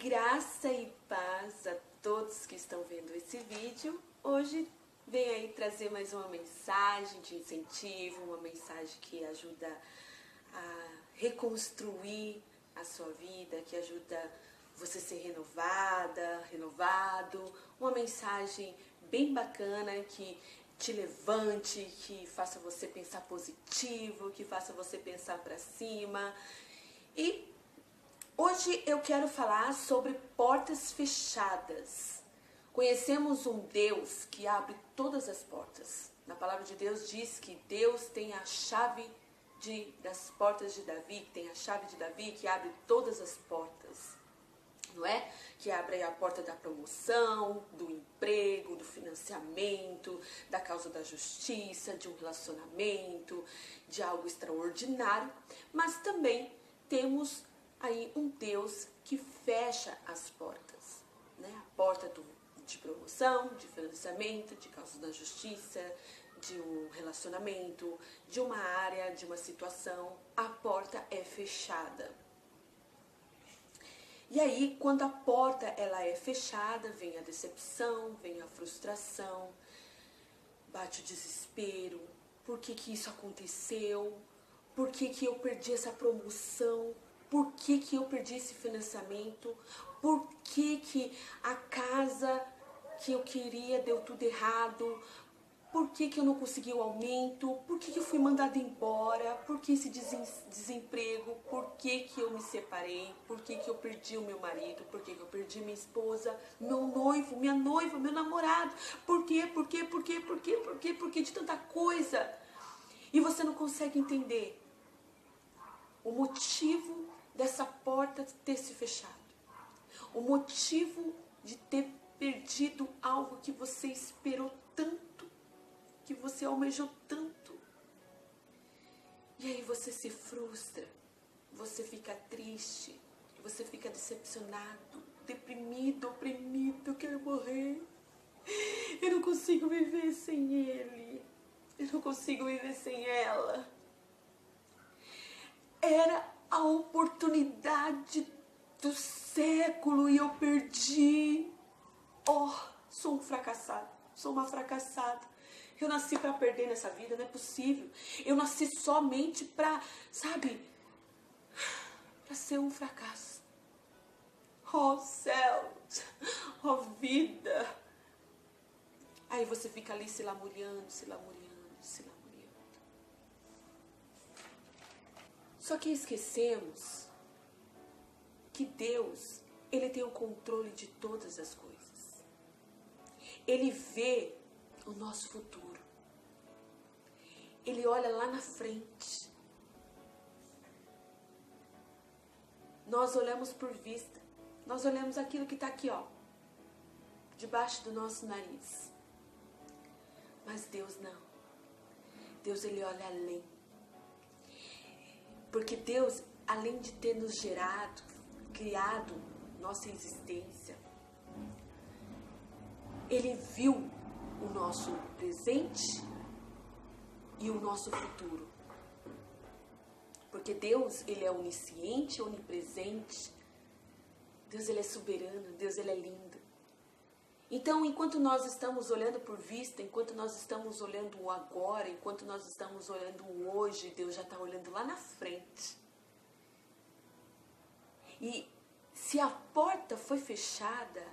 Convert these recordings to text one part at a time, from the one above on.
Graça e paz a todos que estão vendo esse vídeo. Hoje venho aí trazer mais uma mensagem de incentivo, uma mensagem que ajuda a reconstruir a sua vida, que ajuda você a ser renovada, renovado, uma mensagem bem bacana que te levante, que faça você pensar positivo, que faça você pensar para cima. E hoje eu quero falar sobre portas fechadas. Conhecemos um Deus que abre todas as portas. Na palavra de Deus diz que Deus tem a chave das portas de Davi, que tem a chave de Davi que abre todas as portas. Não é? Que abre a porta da promoção, do emprego, do financiamento, da causa da justiça, de um relacionamento, de algo extraordinário. Mas também temos aí um Deus que fecha as portas, né? A porta de promoção, de financiamento, de causa da justiça, de um relacionamento, de uma área, de uma situação, a porta é fechada. E aí, quando a porta ela é fechada, vem a decepção, vem a frustração, bate o desespero. Por que que isso aconteceu? Por que que eu perdi essa promoção? Por que que eu perdi esse financiamento? Por que que a casa que eu queria deu tudo errado? Por que que eu não consegui o aumento? Por que que eu fui mandada embora? Por que esse desemprego? Por que que eu me separei? Por que que eu perdi o meu marido? Por que que eu perdi minha esposa? Meu noivo, minha noiva, meu namorado? Por quê? Por quê? Por quê? Por quê? Por quê? Por quê de tanta coisa? E você não consegue entender o motivo dessa porta ter se fechado. O motivo de ter perdido algo que você esperou tanto, que você almejou tanto. E aí você se frustra, você fica triste, você fica decepcionado, deprimido, oprimido, eu quero morrer. Eu não consigo viver sem ele. Eu não consigo viver sem ela. Era a oportunidade do século e eu perdi. Oh, sou um fracassado, sou uma fracassada. Eu nasci para perder nessa vida, não é possível. Eu nasci somente para, sabe, para ser um fracasso. Oh céus, oh vida. Aí você fica ali se lamuriando, se lamuriando, se lamuriando. Só que esquecemos que Deus, Ele tem o controle de todas as coisas. Ele vê o nosso futuro. Ele olha lá na frente. Nós olhamos por vista. Nós olhamos aquilo que está aqui, ó, debaixo do nosso nariz. Mas Deus não. Deus, Ele olha além. Porque Deus, além de ter nos gerado, criado nossa existência, Ele viu o nosso presente e o nosso futuro. Porque Deus, Ele é onisciente, onipresente. Deus, Ele é soberano. Deus, Ele é lindo. Então, enquanto nós estamos olhando por vista, enquanto nós estamos olhando o agora, enquanto nós estamos olhando o hoje, Deus já está olhando lá na frente. E se a porta foi fechada,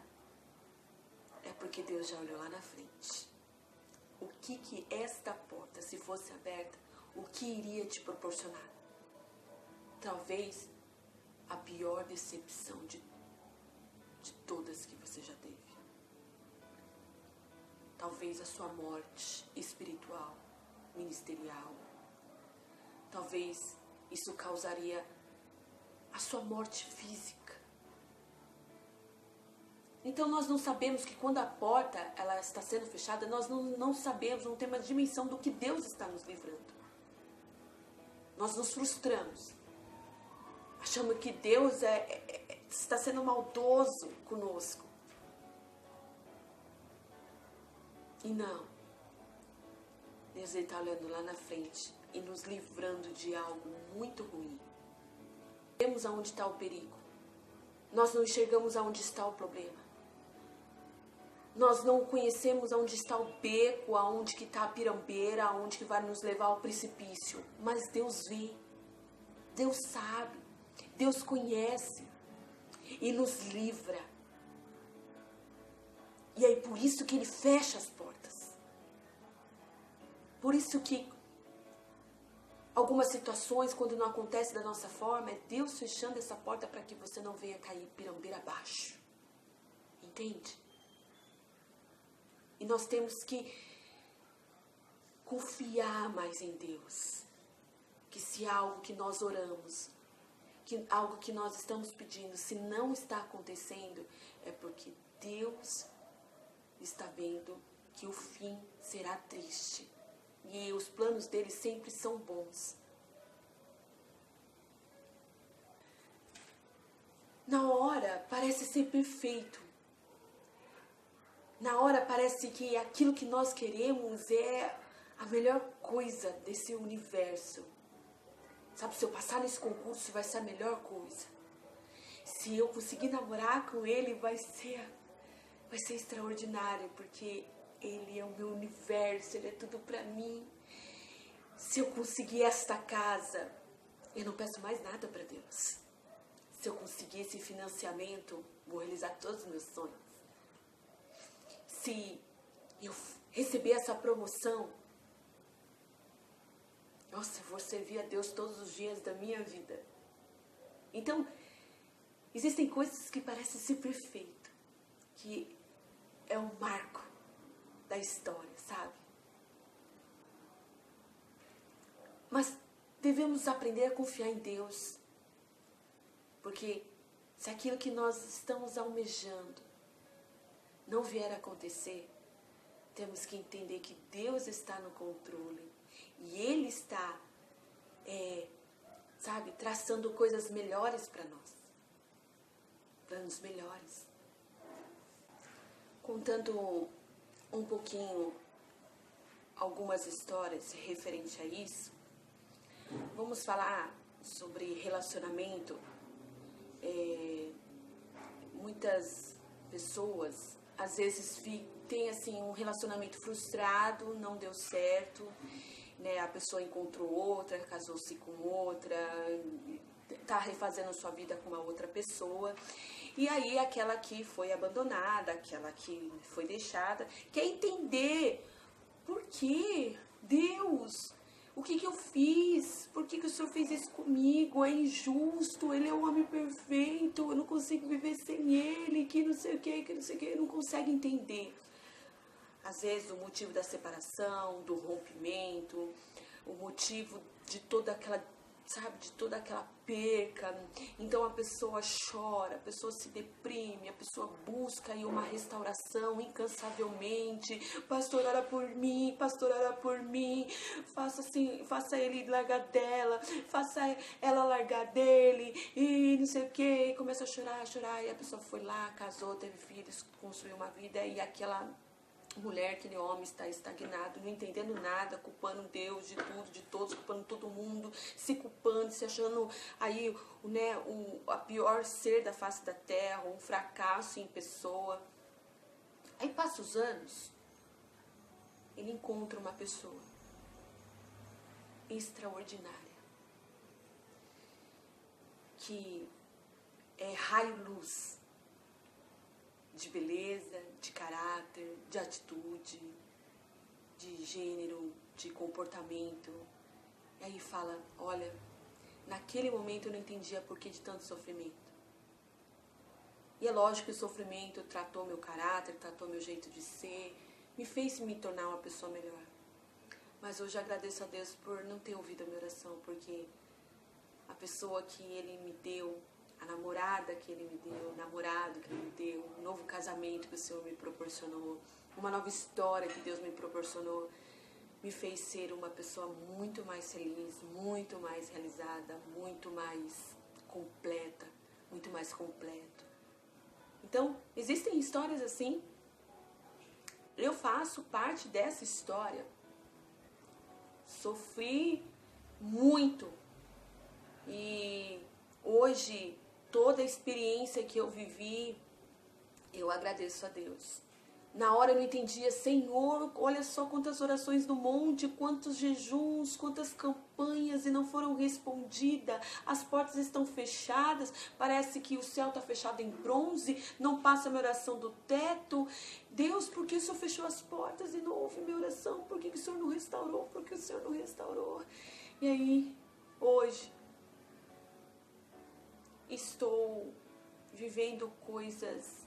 é porque Deus já olhou lá na frente. O que esta porta, se fosse aberta, o que iria te proporcionar? Talvez a pior decepção de todas que você já teve. Talvez a sua morte espiritual, ministerial. Talvez isso causaria a sua morte física. Então nós não sabemos que quando a porta ela está sendo fechada, nós não sabemos, não temos a dimensão do que Deus está nos livrando. Nós nos frustramos. Achamos que Deus está sendo maldoso conosco. E não. Deus está olhando lá na frente e nos livrando de algo muito ruim. Sabemos aonde está o perigo. Nós não enxergamos aonde está o problema. Nós não conhecemos aonde está o beco, aonde que está a pirambeira, aonde que vai nos levar ao precipício. Mas Deus vê, Deus sabe, Deus conhece e nos livra. E aí por isso que Ele fecha as portas. Por isso que algumas situações, quando não acontece da nossa forma, é Deus fechando essa porta para que você não venha cair pirambeira abaixo. Entende? E nós temos que confiar mais em Deus. Que se algo que nós oramos, que algo que nós estamos pedindo, se não está acontecendo, é porque Deus está vendo que o fim será triste. E os planos dele sempre são bons. Na hora parece ser perfeito. Na hora parece que aquilo que nós queremos é a melhor coisa desse universo. Sabe, se eu passar nesse concurso vai ser a melhor coisa. Se eu conseguir namorar com ele vai ser extraordinário, porque ele é o meu universo, ele é tudo pra mim. Se eu conseguir esta casa, eu não peço mais nada pra Deus. Se eu conseguir esse financiamento, vou realizar todos os meus sonhos. Se eu receber essa promoção, nossa, eu vou servir a Deus todos os dias da minha vida. Então, existem coisas que parecem ser perfeitas, que é o marco da história, sabe? Mas devemos aprender a confiar em Deus. Porque se aquilo que nós estamos almejando não vier a acontecer, temos que entender que Deus está no controle. E Ele está, traçando coisas melhores para nós. Planos melhores. Contando um pouquinho algumas histórias referente a isso, vamos falar sobre relacionamento. Muitas pessoas às vezes têm assim, um relacionamento frustrado, não deu certo, né? A pessoa encontrou outra, casou-se com outra, está refazendo sua vida com uma outra pessoa. E aí aquela que foi abandonada, aquela que foi deixada, quer entender por que Deus, o que eu fiz, por que o Senhor fez isso comigo, é injusto, Ele é um homem perfeito, eu não consigo viver sem Ele, que não sei o que, não consegue entender. Às vezes o motivo da separação, do rompimento, o motivo de toda aquela perca. Então a pessoa chora, a pessoa se deprime, a pessoa busca aí uma restauração incansavelmente. Pastor, ora por mim, pastor, ora por mim. Faça ele largar dela, faça ela largar dele, e não sei o que. Começa a chorar, e a pessoa foi lá, casou, teve filhos, construiu uma vida, e aquela mulher, aquele homem está estagnado, não entendendo nada, culpando Deus de tudo, de todos, culpando todo mundo, se culpando, se achando aí, né, a pior ser da face da terra, um fracasso em pessoa. Aí passa os anos, ele encontra uma pessoa extraordinária, que é raio-luz de beleza, de caráter, de atitude, de gênero, de comportamento. E aí fala, olha, naquele momento eu não entendia por que de tanto sofrimento. E é lógico que o sofrimento tratou meu caráter, tratou meu jeito de ser, me fez me tornar uma pessoa melhor. Mas hoje agradeço a Deus por não ter ouvido a minha oração, porque a pessoa que Ele me deu, a namorada que Ele me deu, o namorado que Ele me deu, um novo casamento que o Senhor me proporcionou, uma nova história que Deus me proporcionou, me fez ser uma pessoa muito mais feliz, muito mais realizada, muito mais completa, muito mais completo. Então, existem histórias assim. Eu faço parte dessa história. Sofri muito. E hoje toda a experiência que eu vivi, eu agradeço a Deus. Na hora eu não entendia, Senhor, olha só quantas orações no monte, quantos jejuns, quantas campanhas e não foram respondidas. As portas estão fechadas, parece que o céu está fechado em bronze, não passa a minha oração do teto. Deus, por que o Senhor fechou as portas e não ouve minha oração? Por que o Senhor não restaurou? Por que o Senhor não restaurou? E aí, hoje, estou vivendo coisas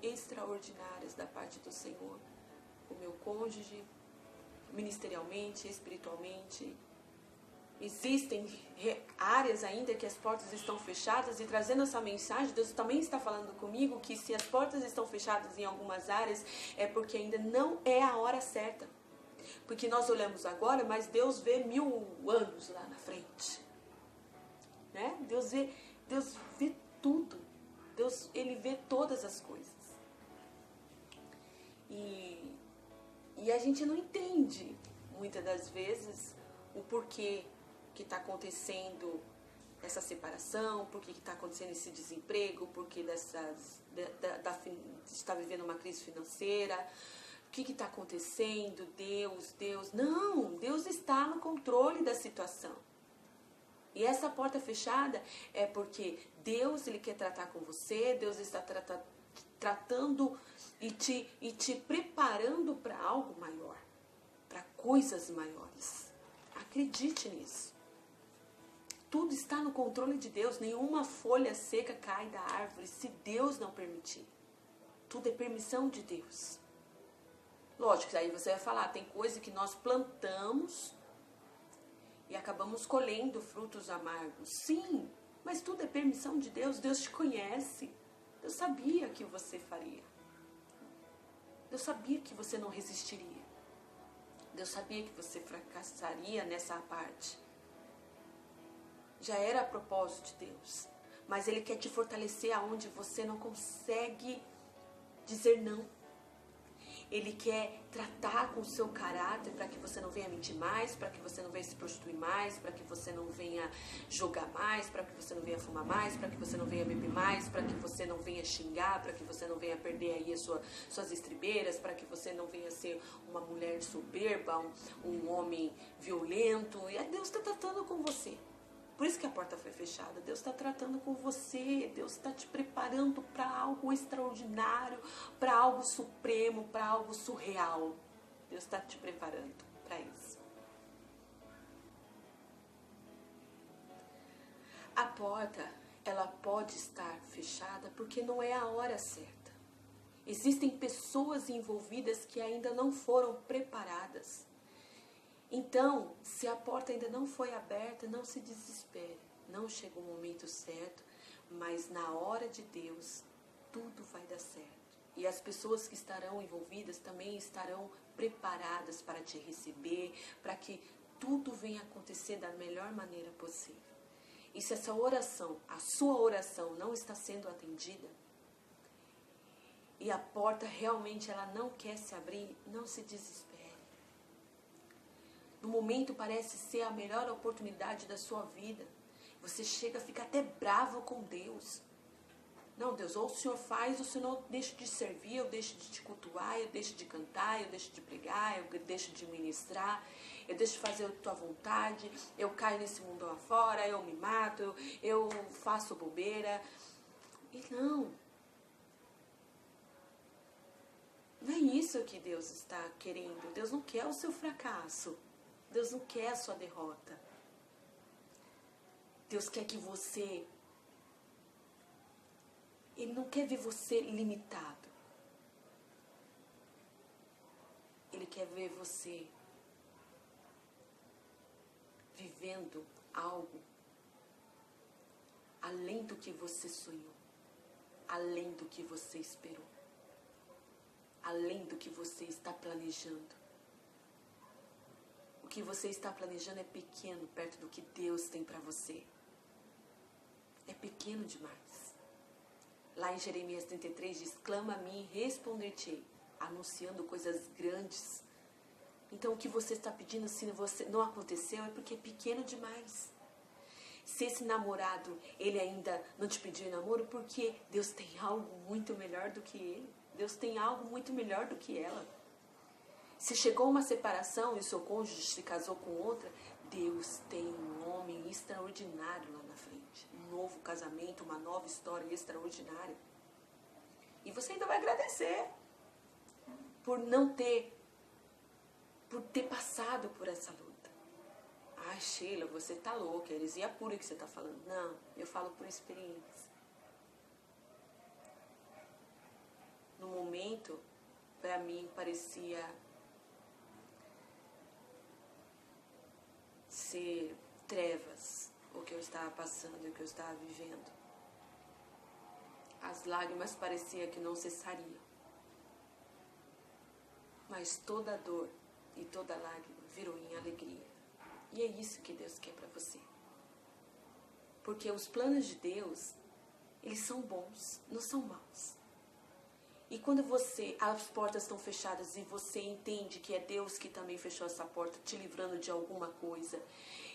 extraordinárias da parte do Senhor, o meu cônjuge, ministerialmente, espiritualmente. Existem áreas ainda que as portas estão fechadas, e trazendo essa mensagem, Deus também está falando comigo que se as portas estão fechadas em algumas áreas, é porque ainda não é a hora certa. Porque nós olhamos agora, mas Deus vê 1000 anos lá na frente. Né? Deus vê tudo. Deus, Ele vê todas as coisas. E a gente não entende, muitas das vezes, o porquê que está acontecendo essa separação, porquê que está acontecendo esse desemprego, porquê está vivendo uma crise financeira, o que está acontecendo, Deus. Não, Deus está no controle da situação. E essa porta fechada é porque Deus, Ele quer tratar com você, Deus está tratando e te preparando para algo maior, para coisas maiores. Acredite nisso. Tudo está no controle de Deus, nenhuma folha seca cai da árvore se Deus não permitir. Tudo é permissão de Deus. Lógico, aí você vai falar, tem coisa que nós plantamos e acabamos colhendo frutos amargos. Sim, mas tudo é permissão de Deus. Deus te conhece. Deus sabia que você faria. Deus sabia que você não resistiria. Deus sabia que você fracassaria nessa parte. Já era a propósito de Deus. Mas Ele quer te fortalecer aonde você não consegue dizer não. Ele quer tratar com o seu caráter para que você não venha mentir mais, para que você não venha se prostituir mais, para que você não venha jogar mais, para que você não venha fumar mais, para que você não venha beber mais, para que você não venha xingar, para que você não venha perder aí suas estribeiras, para que você não venha ser uma mulher soberba, um homem violento. E Deus está tratando com você. Por isso que a porta foi fechada. Deus está tratando com você. Deus está te preparando para algo extraordinário, para algo supremo, para algo surreal. Deus está te preparando para isso. A porta, ela pode estar fechada porque não é a hora certa. Existem pessoas envolvidas que ainda não foram preparadas. Então, se a porta ainda não foi aberta, não se desespere. Não chegou o momento certo, mas na hora de Deus, tudo vai dar certo. E as pessoas que estarão envolvidas também estarão preparadas para te receber, para que tudo venha acontecer da melhor maneira possível. E se essa oração, a sua oração não está sendo atendida, e a porta realmente ela não quer se abrir, não se desespere. No momento parece ser a melhor oportunidade da sua vida. Você chega a ficar até bravo com Deus. Não, Deus, ou o Senhor faz, ou o Senhor deixa de servir, eu deixo de te cultuar, eu deixo de cantar, eu deixo de pregar, eu deixo de ministrar, eu deixo de fazer a tua vontade, eu caio nesse mundo lá fora, eu me mato, eu faço bobeira. E não é isso que Deus está querendo. Deus não quer o seu fracasso. Deus não quer a sua derrota. Deus quer que você... Ele não quer ver você limitado. Ele quer ver você vivendo algo além do que você sonhou, além do que você esperou, além do que você está planejando. O que você está planejando é pequeno perto do que Deus tem para você. É pequeno demais. Lá em Jeremias 33 diz, clama a mim e responder-te-ei, anunciando coisas grandes. Então o que você está pedindo, se você não aconteceu, é porque é pequeno demais. Se esse namorado, ele ainda não te pediu namoro, porque Deus tem algo muito melhor do que ele. Deus tem algo muito melhor do que ela. Se chegou uma separação e o seu cônjuge se casou com outra, Deus tem um homem extraordinário lá na frente. Um novo casamento, uma nova história extraordinária. E você ainda vai agradecer por ter passado por essa luta. Ai, Sheila, você tá louca, heresia pura que você tá falando. Não, eu falo por experiência. No momento, para mim, parecia ser trevas o que eu estava passando e o que eu estava vivendo. As lágrimas parecia que não cessariam. Mas toda dor e toda lágrima virou em alegria. E é isso que Deus quer para você. Porque os planos de Deus, eles são bons, não são maus. E quando as portas estão fechadas e você entende que é Deus que também fechou essa porta, te livrando de alguma coisa,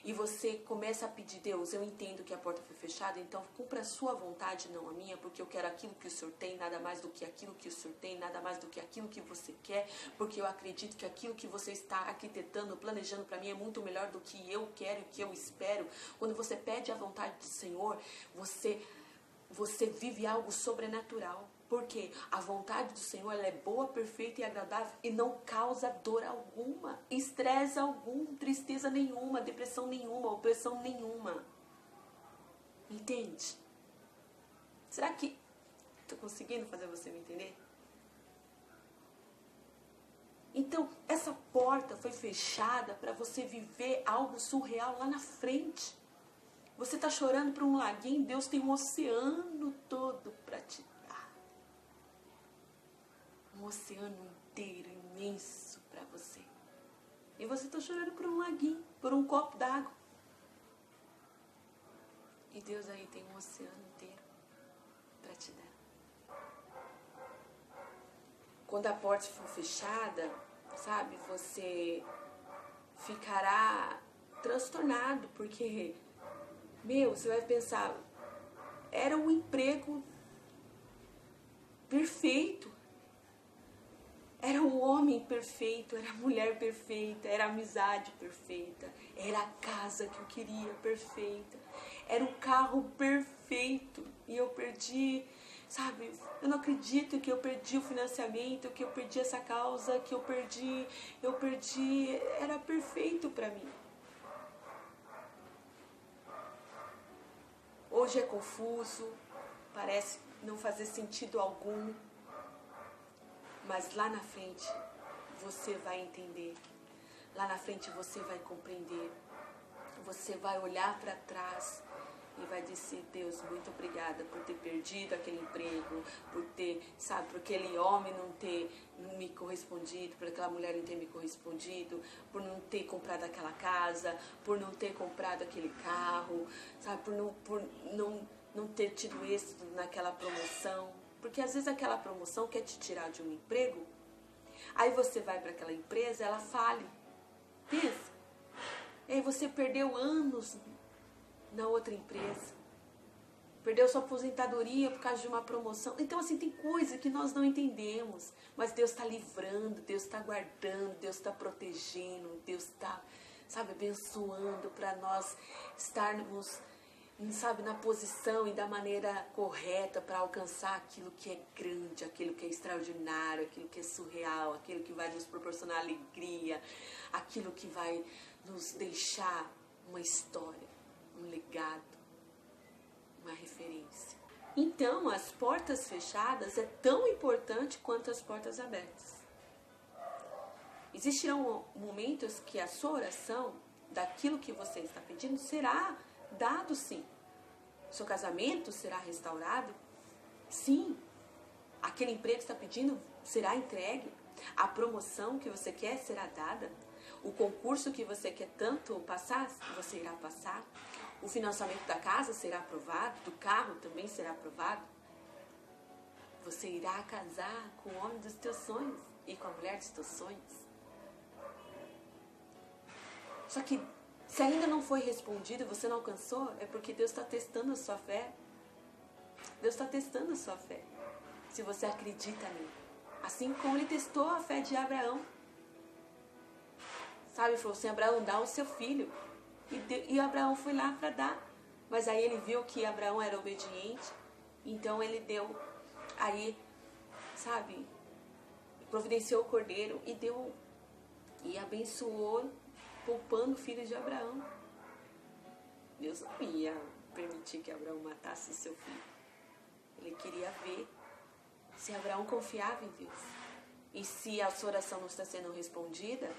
e você começa a pedir, Deus, eu entendo que a porta foi fechada, então cumpra a sua vontade, não a minha, porque eu quero aquilo que o Senhor tem, nada mais do que aquilo que o Senhor tem, nada mais do que aquilo que você quer, porque eu acredito que aquilo que você está arquitetando, planejando para mim é muito melhor do que eu quero e que eu espero. Quando você pede a vontade do Senhor, você vive algo sobrenatural. Porque a vontade do Senhor, ela é boa, perfeita e agradável e não causa dor alguma, estresse algum, tristeza nenhuma, depressão nenhuma, opressão nenhuma. Entende? Será que estou conseguindo fazer você me entender? Então, essa porta foi fechada para você viver algo surreal lá na frente. Você está chorando para um laguinho, Deus tem um oceano todo para te dar. Um oceano inteiro, imenso para você. E você está chorando por um laguinho, por um copo d'água. E Deus aí tem um oceano inteiro para te dar. Quando a porta for fechada, sabe, você ficará transtornado, porque, você vai pensar, era um emprego perfeito. Era um homem perfeito, era a mulher perfeita, era a amizade perfeita, era a casa que eu queria perfeita, era o carro perfeito. E eu perdi, sabe, eu não acredito que eu perdi o financiamento, que eu perdi essa causa, que eu perdi, era perfeito para mim. Hoje é confuso, parece não fazer sentido algum. Mas lá na frente você vai entender, lá na frente você vai compreender, você vai olhar para trás e vai dizer, Deus, muito obrigada por ter perdido aquele emprego, por aquele homem não me correspondido, por aquela mulher não ter me correspondido, por não ter comprado aquela casa, por não ter comprado aquele carro, sabe, por não ter tido êxito naquela promoção. Porque às vezes aquela promoção quer te tirar de um emprego, aí você vai para aquela empresa, ela fale. Pensa. E aí você perdeu anos na outra empresa. Perdeu sua aposentadoria por causa de uma promoção. Então, assim, tem coisa que nós não entendemos. Mas Deus está livrando, Deus está guardando, Deus está protegendo, Deus está, abençoando para nós estarmos, na posição e da maneira correta para alcançar aquilo que é grande, aquilo que é extraordinário, aquilo que é surreal, aquilo que vai nos proporcionar alegria, aquilo que vai nos deixar uma história, um legado, uma referência. Então, as portas fechadas é tão importante quanto as portas abertas. Existirão momentos que a sua oração, daquilo que você está pedindo, será dado, sim. Seu casamento será restaurado? Sim. Aquele emprego que você está pedindo será entregue? A promoção que você quer será dada? O concurso que você quer tanto passar, você irá passar? O financiamento da casa será aprovado? Do carro também será aprovado? Você irá casar com o homem dos teus sonhos e com a mulher dos teus sonhos? Só que Se ainda não foi respondido e você não alcançou, é porque Deus está testando a sua fé. Deus está testando a sua fé. Se você acredita nele. Assim como ele testou a fé de Abraão. Sabe, falou assim, Abraão, dá o seu filho. E Abraão foi lá para dar. Mas aí ele viu que Abraão era obediente. Então ele deu, aí, sabe, providenciou o cordeiro e deu, e abençoou, poupando o filho de Abraão. Deus não ia permitir que Abraão matasse o seu filho. Ele queria ver se Abraão confiava em Deus. E se a sua oração não está sendo respondida,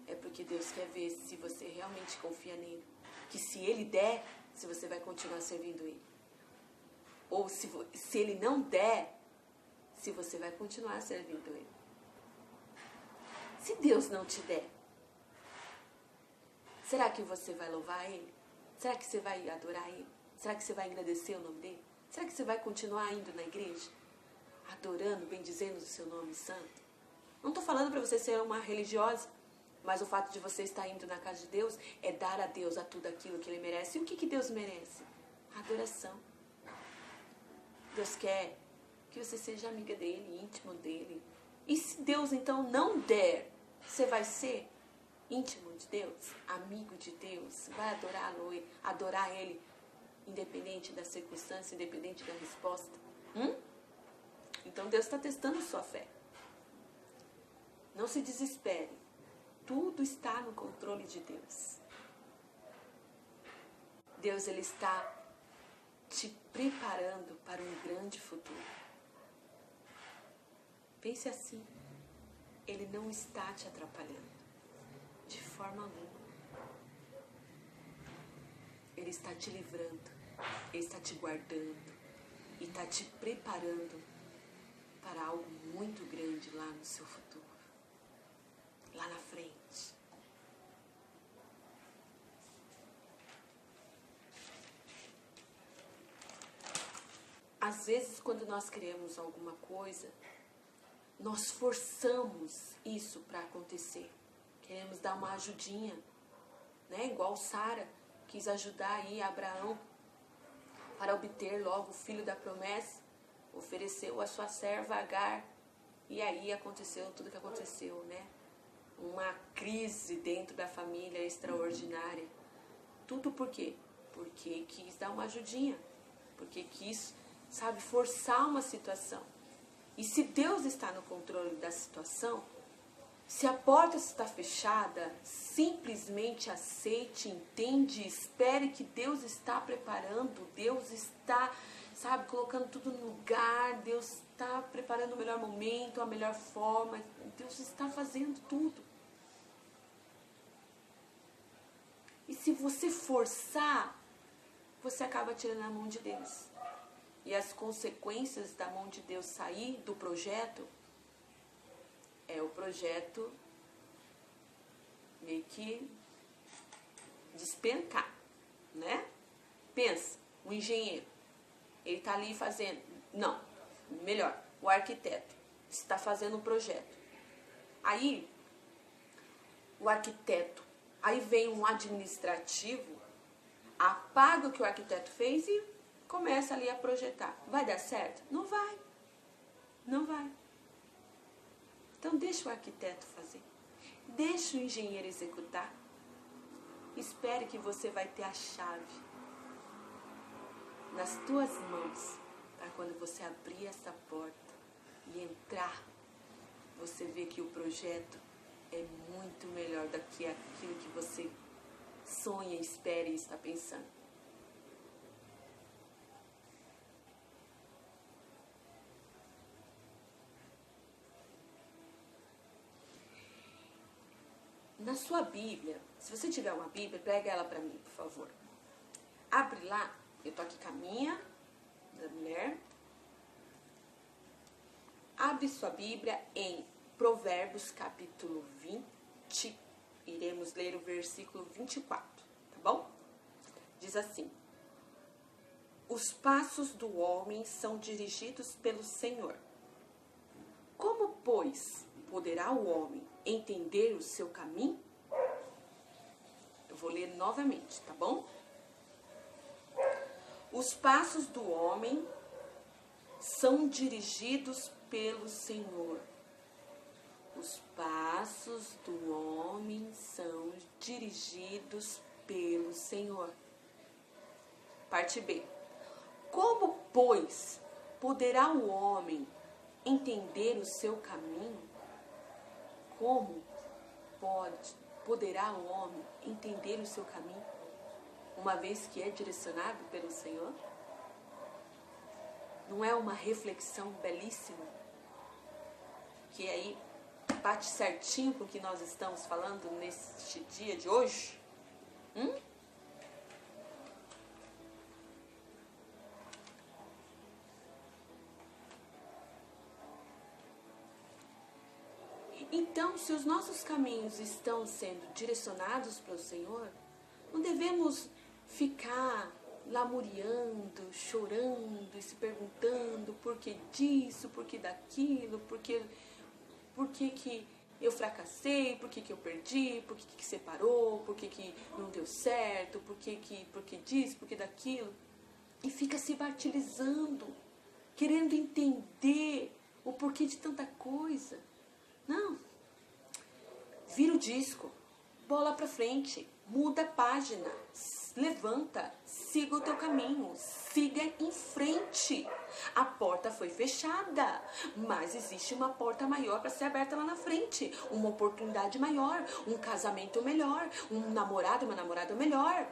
é porque Deus quer ver se você realmente confia nele. Que se ele der, se você vai continuar servindo ele. Ou se ele não der, se você vai continuar servindo ele. Se Deus não te der, será que você vai louvar ele? Será que você vai adorar ele? Será que você vai agradecer o nome dele? Será que você vai continuar indo na igreja? Adorando, bendizendo o seu nome santo? Não estou falando para você ser uma religiosa, mas o fato de você estar indo na casa de Deus é dar a Deus a tudo aquilo que ele merece. E o que Deus merece? Adoração. Deus quer que você seja amiga dele, íntimo dele. E se Deus então não der, você vai ser íntimo de Deus, amigo de Deus, vai adorá-lo, adorar ele, independente da circunstância, independente da resposta. Então Deus está testando a sua fé. Não se desespere. Tudo está no controle de Deus. Deus, ele está te preparando para um grande futuro. Pense assim. Ele não está te atrapalhando. De forma alguma. Ele está te livrando. Ele está te guardando. E está te preparando para algo muito grande lá no seu futuro. Lá na frente. Às vezes, quando nós queremos alguma coisa, nós forçamos isso para acontecer. Queremos dar uma ajudinha, né? Igual Sara quis ajudar aí Abraão para obter logo o filho da promessa. Ofereceu a sua serva Agar. E aí aconteceu tudo o que aconteceu, né? Uma crise dentro da família extraordinária. Tudo por quê? Porque quis dar uma ajudinha. Porque quis, sabe, forçar uma situação. E se Deus está no controle da situação, se a porta está fechada, simplesmente aceite, entende, espere que Deus está preparando, Deus está, sabe, colocando tudo no lugar, Deus está preparando o melhor momento, a melhor forma, Deus está fazendo tudo. E se você forçar, você acaba tirando a mão de Deus. E as consequências da mão de Deus sair do projeto é o projeto meio que despencar, né? Pensa, o engenheiro, ele está ali fazendo, não, melhor, o arquiteto está fazendo um projeto. Aí, o arquiteto, aí vem um administrativo, apaga o que o arquiteto fez e começa ali a projetar. Vai dar certo? Não vai. Não vai. Então deixa o arquiteto fazer. Deixa o engenheiro executar. Espere que você vai ter a chave nas tuas mãos para quando você abrir essa porta e entrar, você vê que o projeto é muito melhor do que aquilo que você sonha, espera e está pensando. Na sua Bíblia, se você tiver uma Bíblia, pega ela para mim, por favor. Abre lá, eu tô aqui com a minha, da mulher. Abre sua Bíblia em Provérbios capítulo 20. Iremos ler o versículo 24, tá bom? Diz assim: os passos do homem são dirigidos pelo Senhor. Como, pois, poderá o homem entender o seu caminho? vou ler novamente, tá bom? Os passos do homem são dirigidos pelo Senhor. Os passos do homem são dirigidos pelo Senhor. Parte B. Como, pois, poderá o homem entender o seu caminho? Como poderá o homem entender o seu caminho, uma vez que é direcionado pelo Senhor? Não é uma reflexão belíssima? Que aí bate certinho com o que nós estamos falando neste dia de hoje? Então, se os nossos caminhos estão sendo direcionados pelo Senhor, não devemos ficar lamuriando, chorando e se perguntando por que disso, por que daquilo, por que eu fracassei, por que eu perdi, por que separou, por que não deu certo, por que disso, por que daquilo. E fica se martirizando, querendo entender o porquê de tanta coisa. Não. Vira o disco, bola pra frente, muda a página, levanta, siga o teu caminho, siga em frente. A porta foi fechada, mas existe uma porta maior para ser aberta lá na frente, uma oportunidade maior, um casamento melhor, um namorado, uma namorada melhor,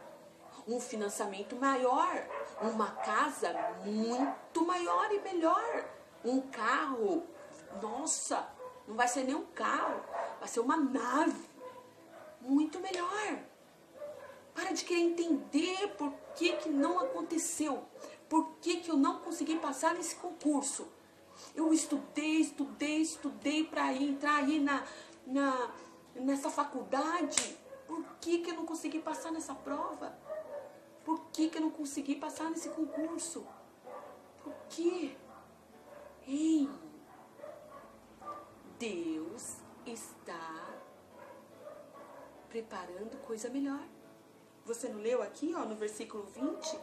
um financiamento maior, uma casa muito maior e melhor, um carro, nossa, não vai ser nem um carro, vai ser uma nave muito melhor. Para de querer entender por que não aconteceu. Por que eu não consegui passar nesse concurso. Eu estudei para entrar aí nessa faculdade. Por que eu não consegui passar nessa prova? Por que eu não consegui passar nesse concurso? Por quê? Ei, Deus está preparando coisa melhor. Você não leu aqui, ó, no versículo 20?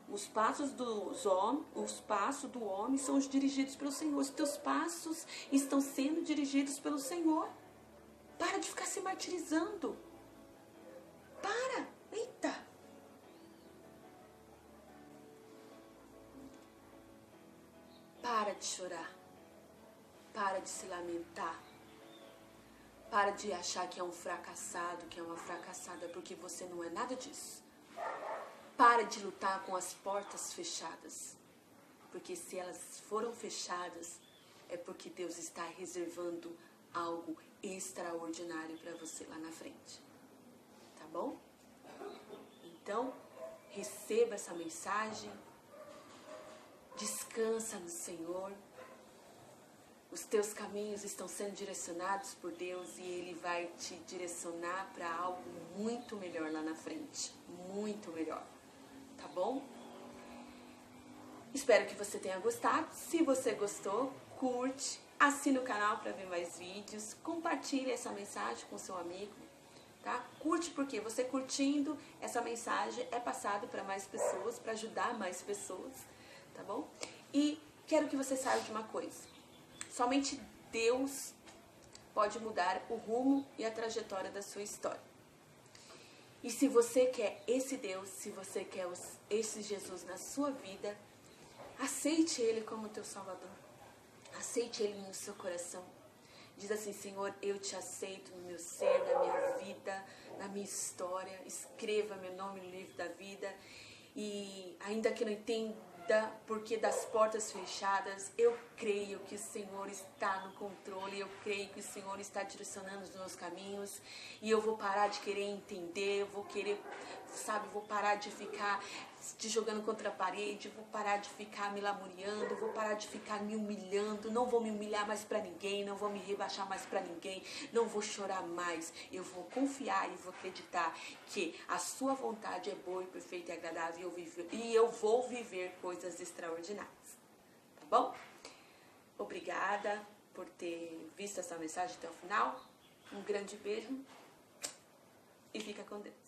Os passos do homem são os dirigidos pelo Senhor. Os teus passos estão sendo dirigidos pelo Senhor. Para de ficar se martirizando. Para. Eita. Para de chorar. Para de se lamentar. Para de achar que é um fracassado, que é uma fracassada, porque você não é nada disso. Para de lutar com as portas fechadas, porque se elas foram fechadas, é porque Deus está reservando algo extraordinário para você lá na frente. Tá bom? Então, receba essa mensagem, descansa no Senhor. Os teus caminhos estão sendo direcionados por Deus e Ele vai te direcionar para algo muito melhor lá na frente. Muito melhor. Tá bom? Espero que você tenha gostado. Se você gostou, curte, assine o canal para ver mais vídeos, compartilhe essa mensagem com seu amigo, tá? Curte porque você curtindo essa mensagem é passado para mais pessoas, para ajudar mais pessoas, tá bom? E quero que você saiba de uma coisa. Somente Deus pode mudar o rumo e a trajetória da sua história. E se você quer esse Deus, se você quer esse Jesus na sua vida, aceite Ele como teu Salvador. Aceite Ele no seu coração. Diz assim: Senhor, eu te aceito no meu ser, na minha vida, na minha história. Escreva meu nome no livro da vida. E ainda que eu não entenda porque das portas fechadas, eu creio que o Senhor está no controle, eu creio que o Senhor está direcionando os meus caminhos, e eu vou parar de querer entender, eu vou querer, vou parar de ficar te jogando contra a parede, vou parar de ficar me lamuriando, vou parar de ficar me humilhando, não vou me humilhar mais para ninguém, não vou me rebaixar mais para ninguém, não vou chorar mais, eu vou confiar e vou acreditar que a sua vontade é boa e perfeita e agradável e eu vou viver coisas extraordinárias, tá bom? Obrigada por ter visto essa mensagem até o final, um grande beijo e fica com Deus.